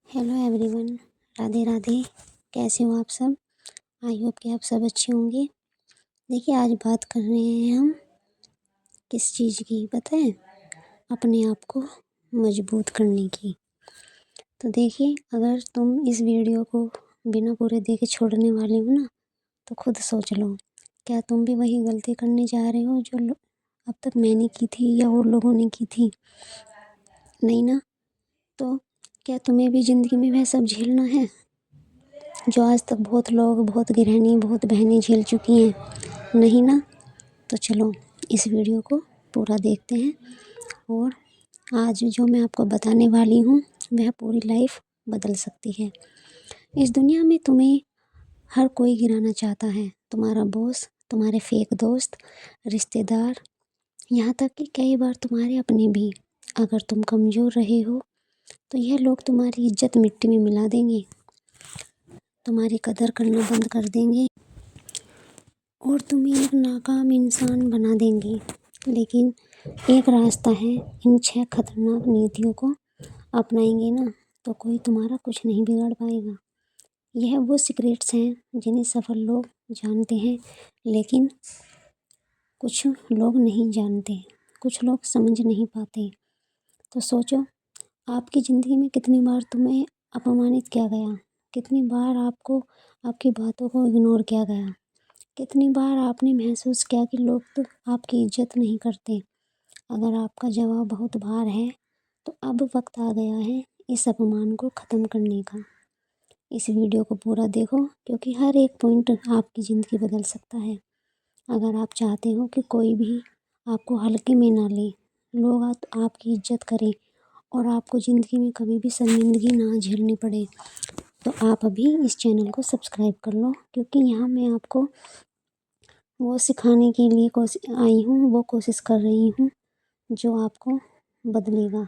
Hello everyone. Radhe Radhe. कैसे हो आप सब? आई होप कि आप सब अच्छे होंगे। देखिए, आज बात कर रहे हैं हम किस चीज़ की, पता है? अपने आप को मजबूत करने की। तो देखिए, अगर तुम इस वीडियो को बिना पूरे देखे छोड़ने वाले हो ना, तो खुद सोच लो, क्या तुम भी वही गलती करने जा रहे हो जो अब तक मैंने की थी या और लोगों ने की थी? नहीं ना। तो क्या तुम्हें भी ज़िंदगी में वह सब झेलना है जो आज तक बहुत लोग, बहुत गृहिणी, बहुत बहनें झेल चुकी हैं? नहीं ना। तो चलो इस वीडियो को पूरा देखते हैं, और आज जो मैं आपको बताने वाली हूँ वह पूरी लाइफ बदल सकती है। इस दुनिया में तुम्हें हर कोई गिराना चाहता है, तुम्हारा बॉस, तुम्हारे फेक दोस्त, रिश्तेदार, यहाँ तक कि कई बार तुम्हारे अपने भी। अगर तुम कमज़ोर रहे हो तो यह लोग तुम्हारी इज्जत मिट्टी में मिला देंगे, तुम्हारी कदर करना बंद कर देंगे और तुम्हें एक नाकाम इंसान बना देंगे। लेकिन एक रास्ता है, इन 6 खतरनाक नीतियों को अपनाएंगे ना तो कोई तुम्हारा कुछ नहीं बिगाड़ पाएगा। यह वो सीक्रेट्स हैं जिन्हें सफल लोग जानते हैं, लेकिन कुछ लोग नहीं जानते, कुछ लोग समझ नहीं पाते। तो सोचो, आपकी ज़िंदगी में कितनी बार तुम्हें अपमानित किया गया, कितनी बार आपको आपकी बातों को इग्नोर किया गया, कितनी बार आपने महसूस किया कि लोग तो आपकी इज्जत नहीं करते। अगर आपका जवाब बहुत बार है तो अब वक्त आ गया है इस अपमान को ख़त्म करने का। इस वीडियो को पूरा देखो, क्योंकि हर एक पॉइंट आपकी ज़िंदगी बदल सकता है। अगर आप चाहते हो कि कोई भी आपको हल्के में ना ले, लोग आपकी इज्जत करें और आपको ज़िंदगी में कभी भी शर्मिंदगी ना झेलनी पड़े, तो आप अभी इस चैनल को सब्सक्राइब कर लो, क्योंकि यहाँ मैं आपको वो सिखाने के लिए आई हूँ, वो कोशिश कर रही हूँ जो आपको बदलेगा।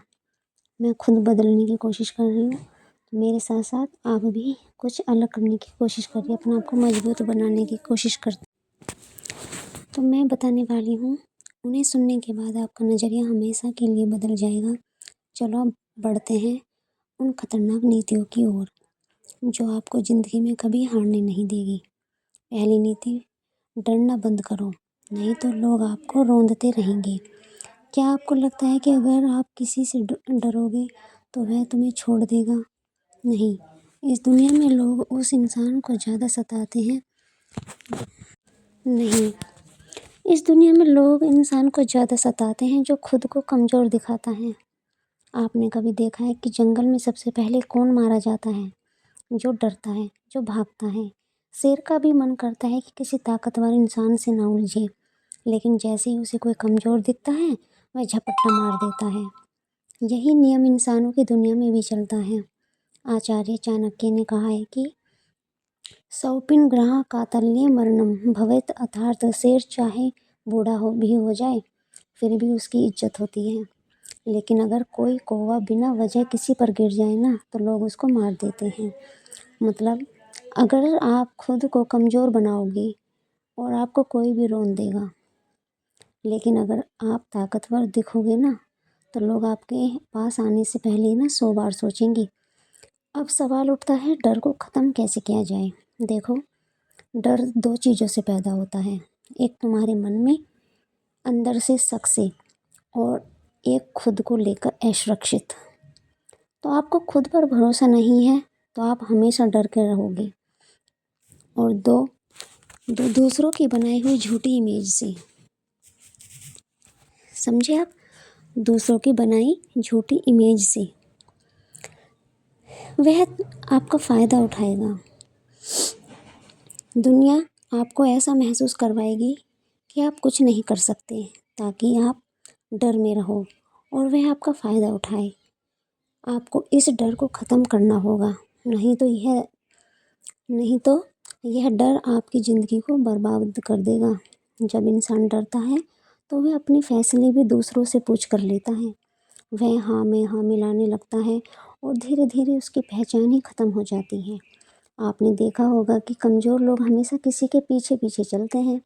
मैं खुद बदलने की कोशिश कर रही हूँ, तो मेरे साथ साथ आप भी कुछ अलग करने की कोशिश करिए, अपने आप को मजबूत बनाने की कोशिश कर। तो मैं बताने वाली हूँ, उन्हें सुनने के बाद आपका नज़रिया हमेशा के लिए बदल जाएगा। चलो अब बढ़ते हैं उन खतरनाक नीतियों की ओर जो आपको ज़िंदगी में कभी हारने नहीं देगी। पहली नीति, डरना बंद करो, नहीं तो लोग आपको रौंदते रहेंगे। क्या आपको लगता है कि अगर आप किसी से डरोगे तो वह तुम्हें छोड़ देगा? नहीं। इस दुनिया में लोग उस इंसान को ज़्यादा सताते हैं। नहीं, इस दुनिया में लोग इंसान को ज़्यादा सताते हैं जो खुद को कमज़ोर दिखाता है। आपने कभी देखा है कि जंगल में सबसे पहले कौन मारा जाता है? जो डरता है, जो भागता है। शेर का भी मन करता है कि किसी ताकतवर इंसान से ना उलझे, लेकिन जैसे ही उसे कोई कमज़ोर दिखता है वह झपट्टा मार देता है। यही नियम इंसानों की दुनिया में भी चलता है। आचार्य चाणक्य ने कहा है कि सौपिन ग्रह कातल्य मरणम भवेत, अर्थात शेर चाहे बूढ़ा हो जाए फिर भी उसकी इज्जत होती है, लेकिन अगर कोई कौवा बिना वजह किसी पर गिर जाए ना तो लोग उसको मार देते हैं। मतलब, अगर आप खुद को कमज़ोर बनाओगे और आपको कोई भी रोन देगा, लेकिन अगर आप ताकतवर दिखोगे ना तो लोग आपके पास आने से पहले ना 100 बार सोचेंगे। अब सवाल उठता है, डर को ख़त्म कैसे किया जाए? देखो, डर 2 चीज़ों से पैदा होता है। एक तुम्हारे मन में अंदर से शक से, और एक खुद को लेकर असुरक्षित। तो आपको खुद पर भरोसा नहीं है तो आप हमेशा डर के रहोगे। और दो दूसरों की बनाई हुई झूठी इमेज से। समझे आप? दूसरों की बनाई झूठी इमेज से वह आपका फ़ायदा उठाएगा। दुनिया आपको ऐसा महसूस करवाएगी कि आप कुछ नहीं कर सकते, ताकि आप डर में रहो और वह आपका फ़ायदा उठाए। आपको इस डर को ख़त्म करना होगा, नहीं तो यह डर आपकी ज़िंदगी को बर्बाद कर देगा। जब इंसान डरता है तो वह अपने फैसले भी दूसरों से पूछ कर लेता है। वह हाँ में हाँ मिलाने लगता है और धीरे धीरे उसकी पहचान ही ख़त्म हो जाती है। आपने देखा होगा कि कमज़ोर लोग हमेशा किसी के पीछे पीछे चलते हैं,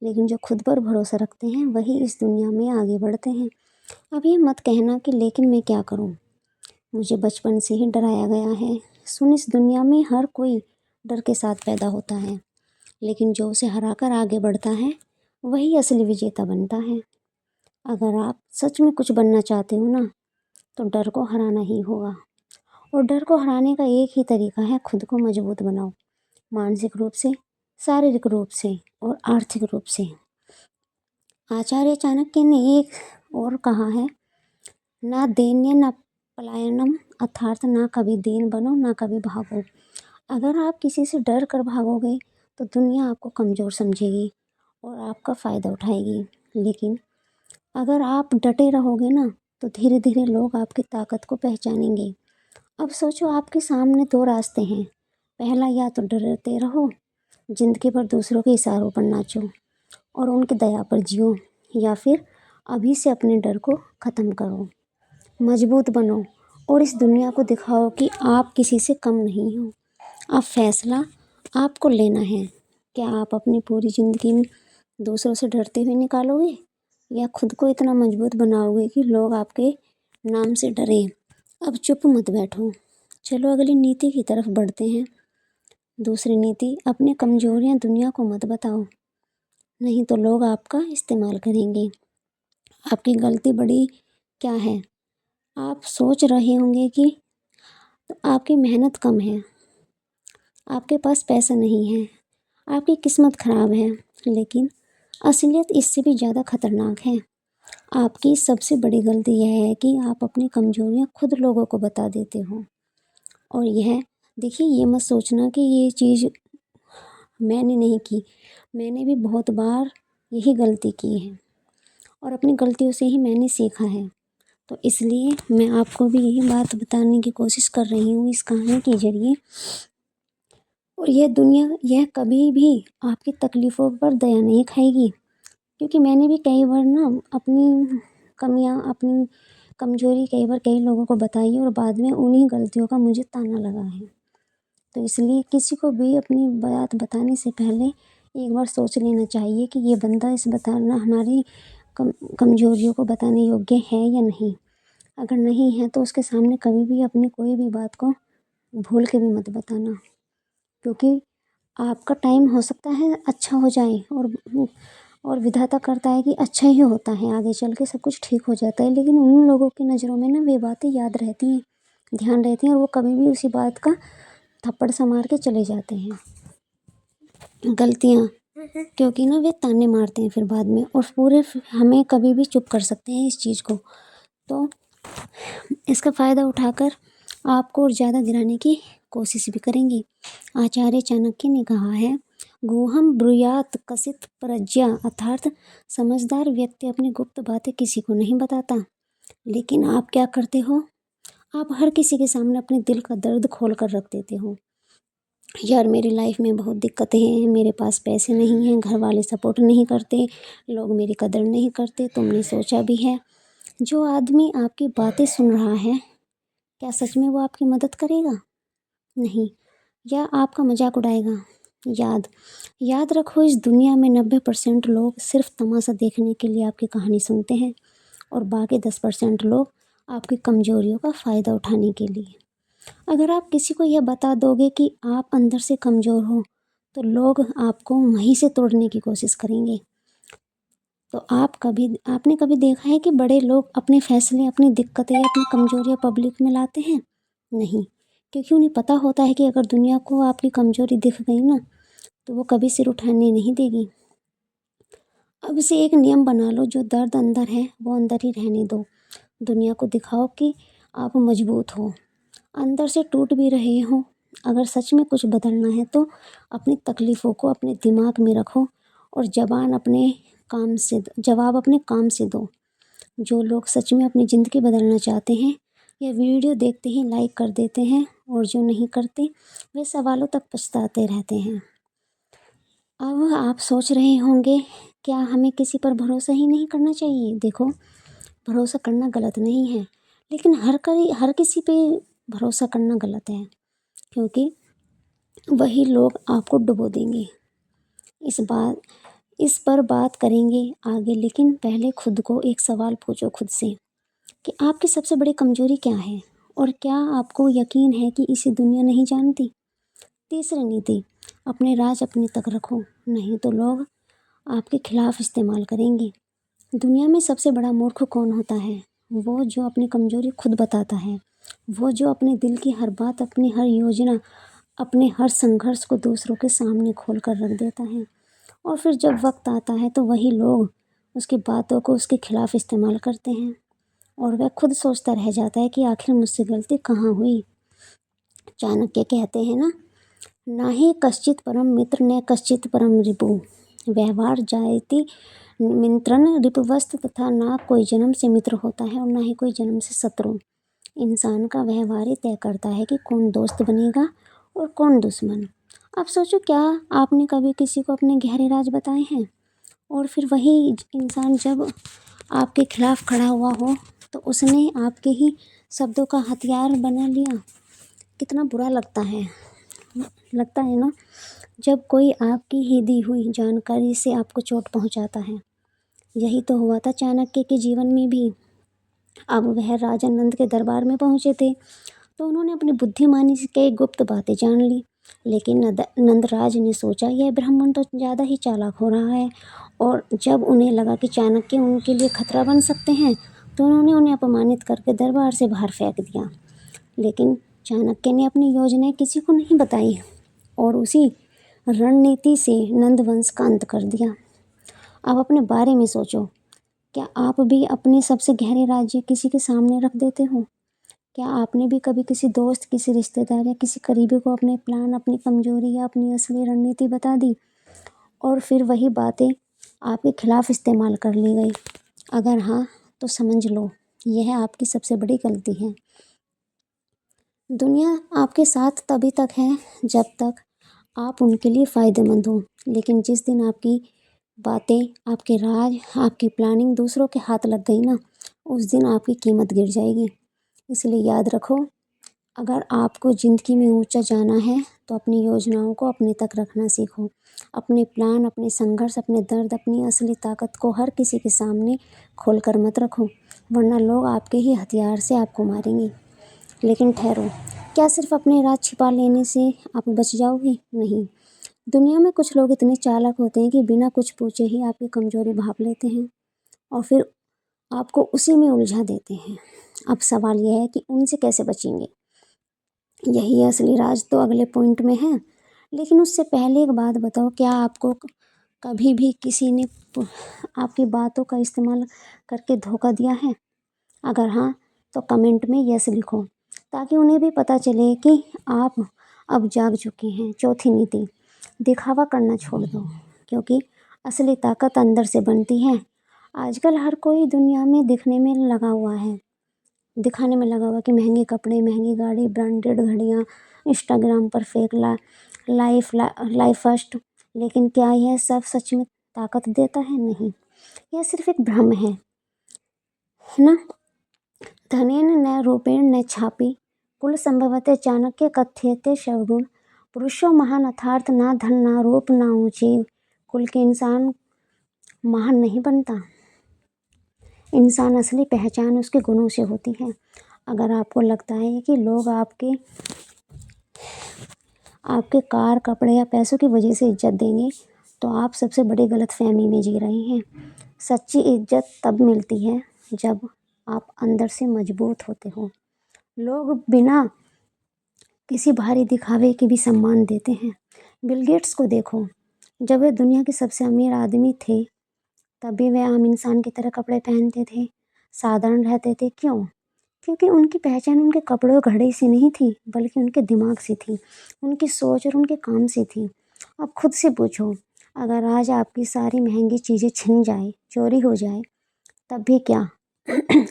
लेकिन जो खुद पर भरोसा रखते हैं वही इस दुनिया में आगे बढ़ते हैं। अब ये मत कहना कि लेकिन मैं क्या करूं? मुझे बचपन से ही डराया गया है। सुन, इस दुनिया में हर कोई डर के साथ पैदा होता है, लेकिन जो उसे हराकर आगे बढ़ता है वही असली विजेता बनता है। अगर आप सच में कुछ बनना चाहते हो ना, तो डर को हराना ही होगा। और डर को हराने का एक ही तरीका है, खुद को मजबूत बनाओ, मानसिक रूप से, शारीरिक रूप से और आर्थिक रूप से। आचार्य चाणक्य ने एक और कहा है, ना दैन्य न पलायनम, अर्थात ना कभी दीन बनो ना कभी भागो। अगर आप किसी से डर कर भागोगे तो दुनिया आपको कमज़ोर समझेगी और आपका फ़ायदा उठाएगी। लेकिन अगर आप डटे रहोगे ना, तो धीरे धीरे लोग आपकी ताकत को पहचानेंगे। अब सोचो, आपके सामने दो रास्ते हैं। पहला, या तो डरते रहो, जिंदगी भर दूसरों के इशारों पर नाचो और उनकी दया पर जियो, या फिर अभी से अपने डर को ख़त्म करो, मजबूत बनो और इस दुनिया को दिखाओ कि आप किसी से कम नहीं हो। अब फैसला आपको लेना है। क्या आप अपनी पूरी ज़िंदगी में दूसरों से डरते हुए निकालोगे, या खुद को इतना मजबूत बनाओगे कि लोग आपके नाम से डरें? अब चुप मत बैठो, चलो अगली नीति की तरफ बढ़ते हैं। दूसरी नीति, अपनी कमजोरियां दुनिया को मत बताओ, नहीं तो लोग आपका इस्तेमाल करेंगे। आपकी गलती बड़ी क्या है? आप सोच रहे होंगे कि आपकी मेहनत कम है, आपके पास पैसा नहीं है, आपकी किस्मत खराब है, लेकिन असलियत इससे भी ज़्यादा खतरनाक है। आपकी सबसे बड़ी गलती यह है कि आप अपनी कमजोरियां खुद लोगों को बता देते हो। और यह देखिए, ये मत सोचना कि ये चीज़ मैंने नहीं की, मैंने भी बहुत बार यही गलती की है और अपनी गलतियों से ही मैंने सीखा है। तो इसलिए मैं आपको भी यही बात बताने की कोशिश कर रही हूँ इस कहानी के ज़रिए। और यह दुनिया कभी भी आपकी तकलीफ़ों पर दया नहीं खाएगी, क्योंकि मैंने भी कई बार ना अपनी कमियां, अपनी कमज़ोरी कई बार कई लोगों को बताई है और बाद में उन्हीं गलतियों का मुझे ताना लगा है। तो इसलिए किसी को भी अपनी बात बताने से पहले एक बार सोच लेना चाहिए कि ये बंदा इस बताना हमारी कमज़ोरियों को बताने योग्य है या नहीं। अगर नहीं है तो उसके सामने कभी भी अपनी कोई भी बात को भूल के भी मत बताना, क्योंकि आपका टाइम हो सकता है अच्छा हो जाए और विधाता करता है कि अच्छा ही होता है, आगे चल के सब कुछ ठीक हो जाता है। लेकिन उन लोगों की नज़रों में ना वे बातें याद रहती हैं, ध्यान रहती हैं, और वो कभी भी उसी बात का थप्पड़ सा मार के चले जाते हैं। गलतियाँ, क्योंकि ना वे ताने मारते हैं फिर बाद में, और पूरे हमें कभी भी चुप कर सकते हैं इस चीज़ को। तो इसका फ़ायदा उठाकर आपको और ज़्यादा गिराने की कोशिश भी करेंगे। आचार्य चाणक्य ने कहा है, गुहम ब्रूयात कसित प्रज्ञा, अर्थात समझदार व्यक्ति अपनी गुप्त बातें किसी को नहीं बताता। लेकिन आप क्या करते हो? आप हर किसी के सामने अपने दिल का दर्द खोल कर रख देते हो। यार, मेरी लाइफ में बहुत दिक्कतें हैं, मेरे पास पैसे नहीं हैं, घर वाले सपोर्ट नहीं करते, लोग मेरी कदर नहीं करते। तुमने सोचा भी है, जो आदमी आपकी बातें सुन रहा है, क्या सच में वो आपकी मदद करेगा? नहीं, या आपका मजाक उड़ाएगा? याद रखो, इस दुनिया में 90% लोग सिर्फ तमाशा देखने के लिए आपकी कहानी सुनते हैं और बाकी 10% लोग आपकी कमजोरियों का फ़ायदा उठाने के लिए। अगर आप किसी को यह बता दोगे कि आप अंदर से कमज़ोर हो, तो लोग आपको वहीं से तोड़ने की कोशिश करेंगे। तो आपने कभी देखा है कि बड़े लोग अपने फैसले, अपनी दिक्कतें या अपनी कमज़ोरियाँ पब्लिक में लाते हैं? नहीं, क्योंकि उन्हें पता होता है कि अगर दुनिया को आपकी कमज़ोरी दिख गई ना, तो वो कभी सिर उठाने नहीं देगी। अब से एक नियम बना लो, जो दर्द अंदर है वो अंदर ही रहने दो। दुनिया को दिखाओ कि आप मजबूत हो, अंदर से टूट भी रहे हो। अगर सच में कुछ बदलना है तो अपनी तकलीफ़ों को अपने दिमाग में रखो और जवाब अपने काम से दो। जो लोग सच में अपनी ज़िंदगी बदलना चाहते हैं, यह वीडियो देखते ही लाइक कर देते हैं, और जो नहीं करते वे सवालों तक पछताते रहते हैं। अब आप सोच रहे होंगे, क्या हमें किसी पर भरोसा ही नहीं करना चाहिए? देखो, भरोसा करना गलत नहीं है, लेकिन हर किसी पे भरोसा करना गलत है, क्योंकि वही लोग आपको डुबो देंगे। इस पर बात करेंगे आगे, लेकिन पहले खुद को एक सवाल पूछो खुद से कि आपकी सबसे बड़ी कमज़ोरी क्या है और क्या आपको यकीन है कि इसे दुनिया नहीं जानती? तीसरी नीति, अपने राज अपने तक रखो, नहीं तो लोग आपके खिलाफ इस्तेमाल करेंगे। दुनिया में सबसे बड़ा मूर्ख कौन होता है? वो जो अपनी कमजोरी खुद बताता है, वो जो अपने दिल की हर बात, अपनी हर योजना, अपने हर संघर्ष को दूसरों के सामने खोल कर रख देता है। और फिर जब वक्त आता है तो वही लोग उसकी बातों को उसके खिलाफ इस्तेमाल करते हैं और वह खुद सोचता रह जाता है कि आखिर मुझसे गलती कहाँ हुई। चाणक्य कहते हैं ना, नाहि कश्चित परम मित्र न कश्चित परम रिपु, व्यवहार जायति मित्रन रिपुवस्त, तथा ना कोई जन्म से मित्र होता है और ना ही कोई जन्म से शत्रु। इंसान का व्यवहार ही तय करता है कि कौन दोस्त बनेगा और कौन दुश्मन। अब सोचो, क्या आपने कभी किसी को अपने गहरे राज बताए हैं और फिर वही इंसान जब आपके खिलाफ खड़ा हुआ हो तो उसने आपके ही शब्दों का हथियार बना लिया? कितना बुरा लगता है ना, जब कोई आपकी ही दी हुई जानकारी से आपको चोट पहुंचाता है। यही तो हुआ था चाणक्य के जीवन में भी। अब वह राजा नंद के दरबार में पहुंचे थे तो उन्होंने अपनी बुद्धिमानी से कई गुप्त बातें जान ली, लेकिन नंदराज ने सोचा यह ब्राह्मण तो ज़्यादा ही चालाक हो रहा है, और जब उन्हें लगा कि चाणक्य उनके लिए खतरा बन सकते हैं तो उन्होंने उन्हें अपमानित करके दरबार से बाहर फेंक दिया। लेकिन चाणक्य ने अपनी योजनाएं किसी को नहीं बताई और उसी रणनीति से नंदवंश का अंत कर दिया। अब अपने बारे में सोचो, क्या आप भी अपने सबसे गहरे राज्य किसी के सामने रख देते हो? क्या आपने भी कभी किसी दोस्त, किसी रिश्तेदार या किसी करीबी को अपने प्लान, अपनी कमजोरी या अपनी असली रणनीति बता दी और फिर वही बातें आपके खिलाफ इस्तेमाल कर ली गई? अगर हाँ, तो समझ लो यह आपकी सबसे बड़ी गलती है। दुनिया आपके साथ तभी तक है जब तक आप उनके लिए फ़ायदेमंद हो, लेकिन जिस दिन आपकी बातें, आपके राज, आपकी प्लानिंग दूसरों के हाथ लग गई ना, उस दिन आपकी कीमत गिर जाएगी। इसलिए याद रखो, अगर आपको ज़िंदगी में ऊंचा जाना है तो अपनी योजनाओं को अपने तक रखना सीखो। अपने प्लान, अपने संघर्ष, अपने दर्द, अपनी असली ताकत को हर किसी के सामने खोल कर मत रखो, वरना लोग आपके ही हथियार से आपको मारेंगे। लेकिन ठहरो, क्या सिर्फ अपने राज छिपा लेने से आप बच जाओगे? नहीं। दुनिया में कुछ लोग इतने चालाक होते हैं कि बिना कुछ पूछे ही आपकी कमजोरी भांप लेते हैं और फिर आपको उसी में उलझा देते हैं। अब सवाल यह है कि उनसे कैसे बचेंगे? यही असली राज तो अगले पॉइंट में है। लेकिन उससे पहले एक बात बताओ, क्या आपको कभी भी किसी ने आपकी बातों का इस्तेमाल करके धोखा दिया है? अगर हाँ, तो कमेंट में यस लिखो, ताकि उन्हें भी पता चले कि आप अब जाग चुके हैं। चौथी नीति, दिखावा करना छोड़ दो, क्योंकि असली ताकत अंदर से बनती है। आजकल हर कोई दुनिया में दिखाने में लगा हुआ कि महंगे कपड़े, महंगी गाड़ी, ब्रांडेड घड़ियाँ, इंस्टाग्राम पर फेक लाइफ फर्स्ट। लेकिन क्या यह सब सच में ताकत देता है? नहीं, यह सिर्फ एक भ्रम है ना। धनेन न रूपेण न छापी, कुल संभवते चाणक्य कथ्यते शवगुण, पुरुषो महान अर्थात ना धन ना रूप ना ऊंचे कुल के इंसान महान नहीं बनता। इंसान असली पहचान उसके गुणों से होती है। अगर आपको लगता है कि लोग आपके कार, कपड़े या पैसों की वजह से इज्जत देंगे, तो आप सबसे बड़ी गलतफहमी में जी रहे हैं। सच्ची इज्जत तब मिलती है जब आप अंदर से मजबूत होते हो। लोग बिना किसी भारी दिखावे के भी सम्मान देते हैं। बिल गेट्स को देखो, जब वे दुनिया के सबसे अमीर आदमी थे तब भी वे आम इंसान की तरह कपड़े पहनते थे, साधारण रहते थे। क्यों? क्योंकि उनकी पहचान उनके कपड़ों घड़ी से नहीं थी, बल्कि उनके दिमाग से थी, उनकी सोच और उनके काम से थी। अब खुद से पूछो, अगर आज आपकी सारी महंगी चीज़ें छिन जाए, चोरी हो जाए, तब भी क्या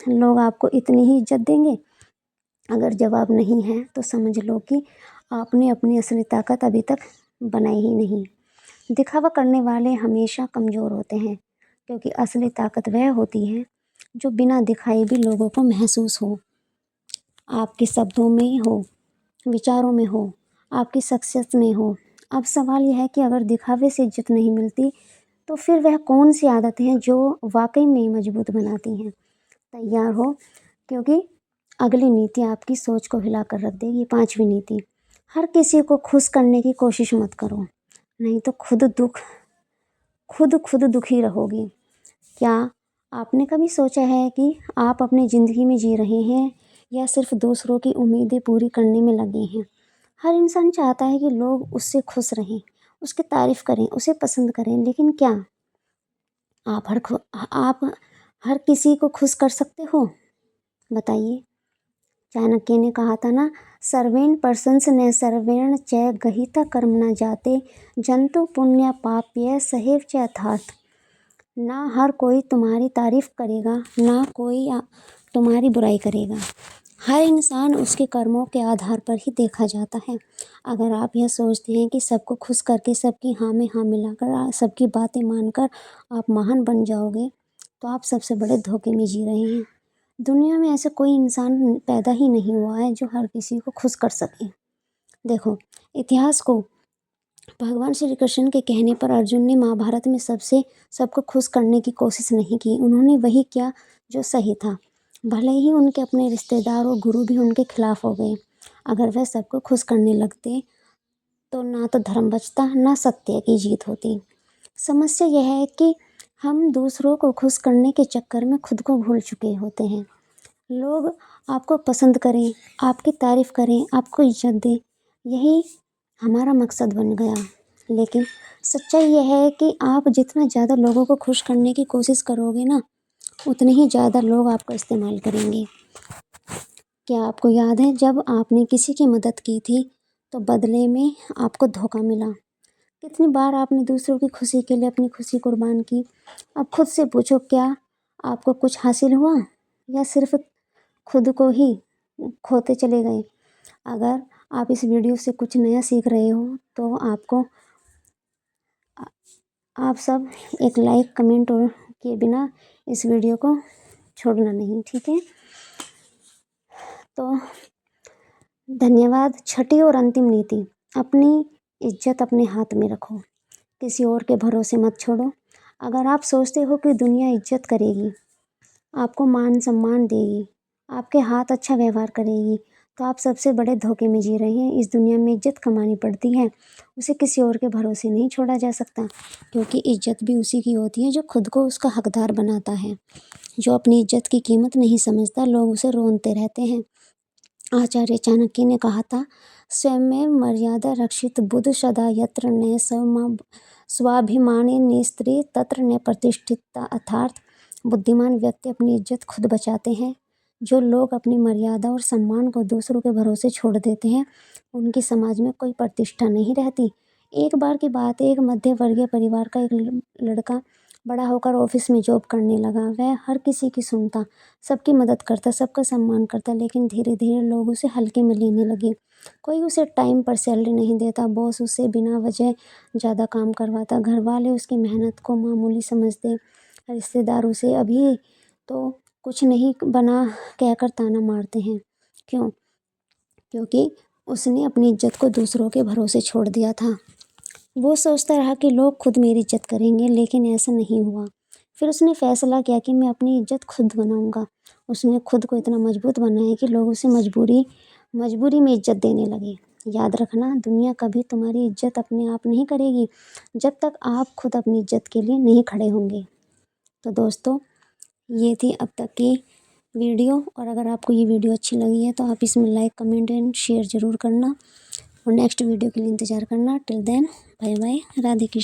लोग आपको इतनी ही इज्जत देंगे? अगर जवाब नहीं है तो समझ लो कि आपने अपनी असली ताकत अभी तक बनाई ही नहीं। दिखावा करने वाले हमेशा कमज़ोर होते हैं, क्योंकि असली ताकत वह होती है जो बिना दिखाए भी लोगों को महसूस हो, आपके शब्दों में हो, विचारों में हो, आपकी शख्सियत में हो। अब सवाल यह है कि अगर दिखावे से इज्जत नहीं मिलती तो फिर वह कौन सी आदतें हैं जो वाकई में मजबूत बनाती हैं? तैयार हो, क्योंकि अगली नीति आपकी सोच को हिलाकर रख देगी। 5वीं नीति, हर किसी को खुश करने की कोशिश मत करो, नहीं तो खुद दुखी रहोगे। क्या आपने कभी सोचा है कि आप अपनी ज़िंदगी में जी रहे हैं या सिर्फ दूसरों की उम्मीदें पूरी करने में लगे हैं? हर इंसान चाहता है कि लोग उससे खुश रहें, उसकी तारीफ़ करें, उसे पसंद करें, लेकिन क्या आप हर किसी को खुश कर सकते हो? बताइए। चाणक्य ने कहा था ना, सर्वेन पर्सन्स ने सर्वेण च गहिता कर्म न जाते जंतु पुण्य पाप्य सहेव च अर्थात। ना हर कोई तुम्हारी तारीफ करेगा, ना कोई तुम्हारी बुराई करेगा। हर इंसान उसके कर्मों के आधार पर ही देखा जाता है। अगर आप यह सोचते हैं कि सबको खुश करके, सबकी हाँ में हाँ मिलाकर, सबकी बातें मानकर आप महान बन जाओगे, तो आप सबसे बड़े धोखे में जी रहे हैं। दुनिया में ऐसा कोई इंसान पैदा ही नहीं हुआ है जो हर किसी को खुश कर सके। देखो, इतिहास को भगवान श्री कृष्ण के कहने पर अर्जुन ने महाभारत में सबको खुश करने की कोशिश नहीं की। उन्होंने वही किया जो सही था, भले ही उनके अपने रिश्तेदार और गुरु भी उनके खिलाफ हो गए। अगर वह सबको खुश करने लगते तो ना तो धर्म बचता, ना सत्य की जीत होती। समस्या यह है कि हम दूसरों को खुश करने के चक्कर में खुद को भूल चुके होते हैं। लोग आपको पसंद करें, आपकी तारीफ़ करें, आपको इज्जत दें, यही हमारा मकसद बन गया। लेकिन सच्चाई यह है कि आप जितना ज़्यादा लोगों को खुश करने की कोशिश करोगे ना, उतने ही ज़्यादा लोग आपका इस्तेमाल करेंगे। क्या आपको याद है जब आपने किसी की मदद की थी तो बदले में आपको धोखा मिला? कितनी बार आपने दूसरों की खुशी के लिए अपनी खुशी कुर्बान की? अब खुद से पूछो, क्या आपको कुछ हासिल हुआ या सिर्फ खुद को ही खोते चले गए? अगर आप इस वीडियो से कुछ नया सीख रहे हो तो आप सब एक लाइक कमेंट और किए बिना इस वीडियो को छोड़ना नहीं, ठीक है? तो धन्यवाद। छठी और अंतिम नीति, अपनी इज्जत अपने हाथ में रखो, किसी और के भरोसे मत छोड़ो। अगर आप सोचते हो कि दुनिया इज्जत करेगी, आपको मान सम्मान देगी, आपके हाथ अच्छा व्यवहार करेगी, तो आप सबसे बड़े धोखे में जी रहे हैं। इस दुनिया में इज्जत कमानी पड़ती है, उसे किसी और के भरोसे नहीं छोड़ा जा सकता, क्योंकि इज्जत भी उसी की होती है जो खुद को उसका हकदार बनाता है। जो अपनी इज्जत की कीमत नहीं समझता, लोग उसे रोनते रहते हैं। आचार्य चाणक्य ने कहा था, स्वयं में मर्यादा रक्षित बुद्ध सदा यत्र न स्वाभिमानी न स्त्री तत्र न प्रतिष्ठिता। अर्थात बुद्धिमान व्यक्ति अपनी इज्जत खुद बचाते हैं। जो लोग अपनी मर्यादा और सम्मान को दूसरों के भरोसे छोड़ देते हैं, उनकी समाज में कोई प्रतिष्ठा नहीं रहती। एक बार की बात है, एक मध्य वर्गीय परिवार का एक लड़का बड़ा होकर ऑफिस में जॉब करने लगा। वह हर किसी की सुनता, सबकी मदद करता, सबका सम्मान करता, लेकिन धीरे धीरे लोग उसे हल्के में लेने लगे। कोई उसे टाइम पर सैलरी नहीं देता, बॉस उसे बिना वजह ज़्यादा काम करवाता, घर वाले उसकी मेहनत को मामूली समझते, रिश्तेदार उसे अभी तो कुछ नहीं बना कहकर ताना मारते हैं। क्यों? क्योंकि उसने अपनी इज्जत को दूसरों के भरोसे छोड़ दिया था। वो सोचता रहा कि लोग खुद मेरी इज्जत करेंगे, लेकिन ऐसा नहीं हुआ। फिर उसने फैसला किया कि मैं अपनी इज्जत खुद बनाऊंगा। उसने खुद को इतना मजबूत बनाया कि लोग उसे मजबूरी में इज्जत देने लगे। याद रखना, दुनिया कभी तुम्हारी इज्जत अपने आप नहीं करेगी जब तक आप खुद अपनी इज्जत के लिए नहीं खड़े होंगे। तो दोस्तों, ये थी अब तक की वीडियो, और अगर आपको ये वीडियो अच्छी लगी है तो आप इसमें लाइक कमेंट एंड शेयर ज़रूर करना, और नेक्स्ट वीडियो के लिए इंतज़ार करना। Till then, bye bye, Radhe Krishna.